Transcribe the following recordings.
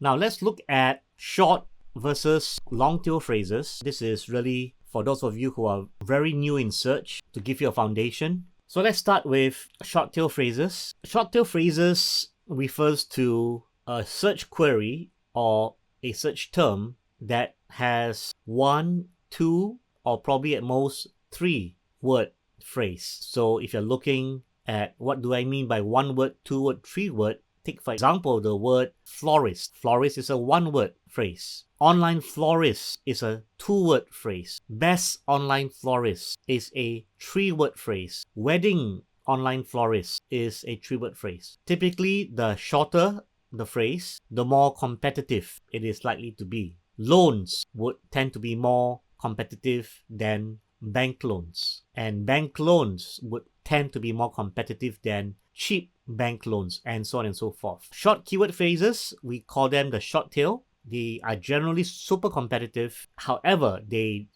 Now let's look at short versus long tail phrases. This is really for those of you who are very new in search to give you a foundation. So let's start with short tail phrases. Short tail phrases refers to a search query or a search term that has 1, 2, or probably at most 3 word phrase. So if you're looking at what do I mean by 1 word, 2 word, 3 word, take for example the word florist. Florist is a 1 word phrase. Online florist is a 2 word phrase. Best online florist is a 3 word phrase. Wedding online florist is a 3 word phrase. Typically, the shorter the phrase, the more competitive it is likely to be. Loans would tend to be more competitive than bank loans, and bank loans would tend to be more competitive than cheap bank loans, and so on and so forth. Short keyword phrases, we call them the short tail. They are generally super competitive. However, they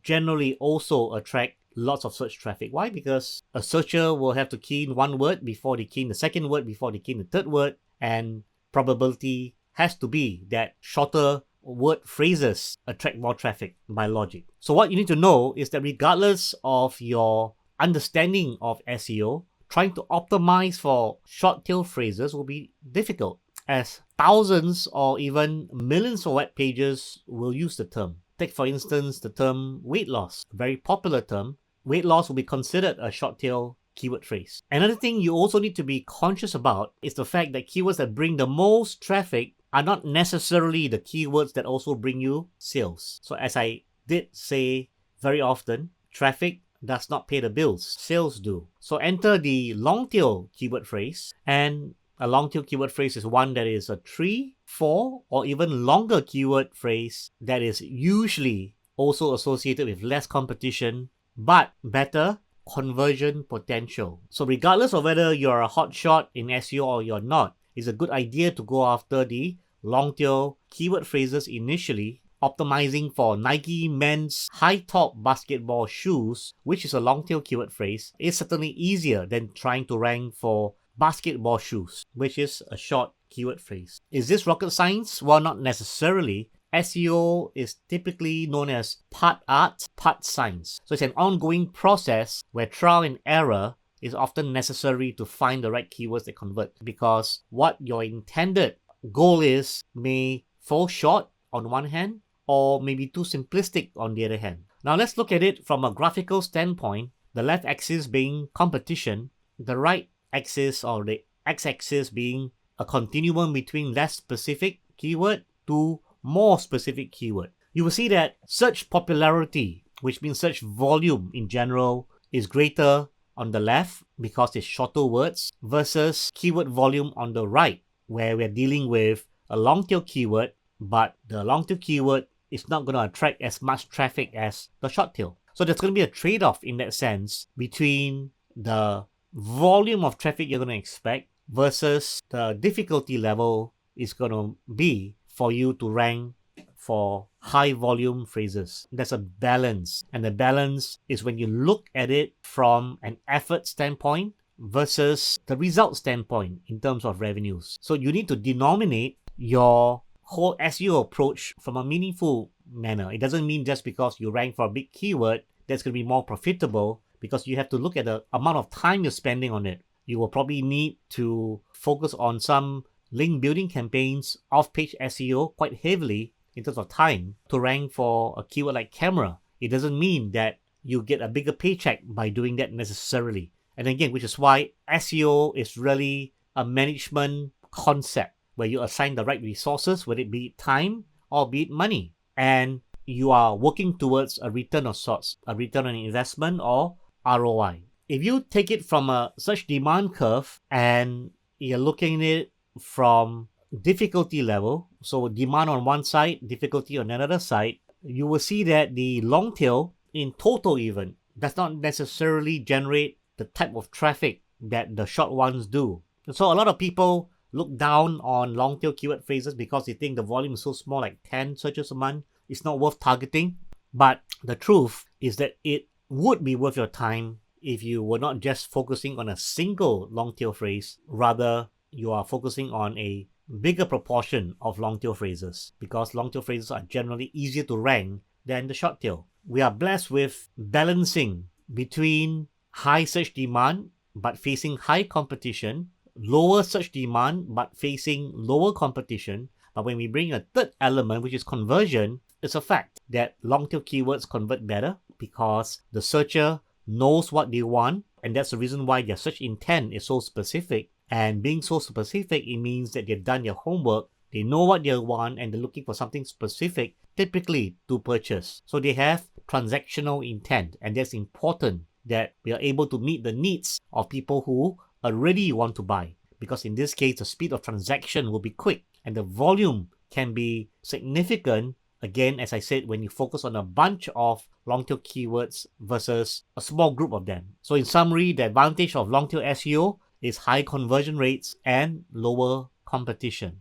generally also attract lots of search traffic. Why? Because a searcher will have to key in 1 word before they key in the 2nd word, before they key in the 3rd word, and probability has to be that shorter word phrases attract more traffic by logic. So what you need to know is that regardless of your understanding of SEO, trying to optimize for short tail phrases will be difficult, as thousands or even millions of web pages will use the term. Take for instance the term weight loss, a very popular term. Weight loss will be considered a short tail keyword phrase. Another thing you also need to be conscious about is the fact that keywords that bring the most traffic are not necessarily the keywords that also bring you sales. So as I did say very often, traffic does not pay the bills, sales do. So enter the long tail keyword phrase, and a long tail keyword phrase is one that is a 3, 4, or even longer keyword phrase that is usually also associated with less competition but better conversion potential. So regardless of whether you're a hotshot in SEO or you're not, it's a good idea to go after the long tail keyword phrases initially. Optimizing for Nike men's high top basketball shoes, which is a long tail keyword phrase, is certainly easier than trying to rank for basketball shoes, which is a short keyword phrase. Is this rocket science? Well, not necessarily. SEO is typically known as part art, part science. So it's an ongoing process where trial and error is often necessary to find the right keywords that convert, because what your intended goal is may fall short on one hand or maybe too simplistic on the other hand. Now let's look at it from a graphical standpoint, the left axis being competition, the right axis or the x-axis being a continuum between less specific keyword to more specific keyword. You will see that search popularity, which means search volume in general, is greater on the left because it's shorter words versus keyword volume on the right, where we're dealing with a long tail keyword, but the long tail keyword is not going to attract as much traffic as the short tail. So there's going to be a trade-off in that sense between the volume of traffic you're going to expect versus the difficulty level is going to be for you to rank for high volume phrases. There's a balance, and the balance is when you look at it from an effort standpoint versus the result standpoint in terms of revenues. So you need to denominate your whole SEO approach from a meaningful manner. It doesn't mean just because you rank for a big keyword that's going to be more profitable, because you have to look at the amount of time you're spending on it. You will probably need to focus on some link building campaigns, off-page SEO quite heavily in terms of time to rank for a keyword like camera. It doesn't mean that you get a bigger paycheck by doing that necessarily. And again, which is why SEO is really a management concept where you assign the right resources, whether it be time or be it money, and you are working towards a return of sorts, a return on investment or ROI. If you take it from a search demand curve and you're looking at it from difficulty level, so demand on one side, difficulty on another side, you will see that the long tail in total even does not necessarily generate the type of traffic that the short ones do. So a lot of people look down on long tail keyword phrases because they think the volume is so small, like 10 searches a month, it's not worth targeting. But the truth is that it would be worth your time if you were not just focusing on a single long tail phrase, rather you are focusing on a bigger proportion of long tail phrases because long tail phrases are generally easier to rank than the short tail. We are blessed with balancing between high search demand but facing high competition, lower search demand but facing lower competition. But when we bring a third element, which is conversion, it's a fact that long tail keywords convert better because the searcher knows what they want, and that's the reason why their search intent is so specific. And being so specific, it means that they've done their homework, they know what they want, and they're looking for something specific, typically to purchase. So they have transactional intent, and that's important that we are able to meet the needs of people who already want to buy. Because in this case, the speed of transaction will be quick, and the volume can be significant. Again, as I said, when you focus on a bunch of long-tail keywords versus a small group of them. So in summary, the advantage of long-tail SEO is high conversion rates and lower competition.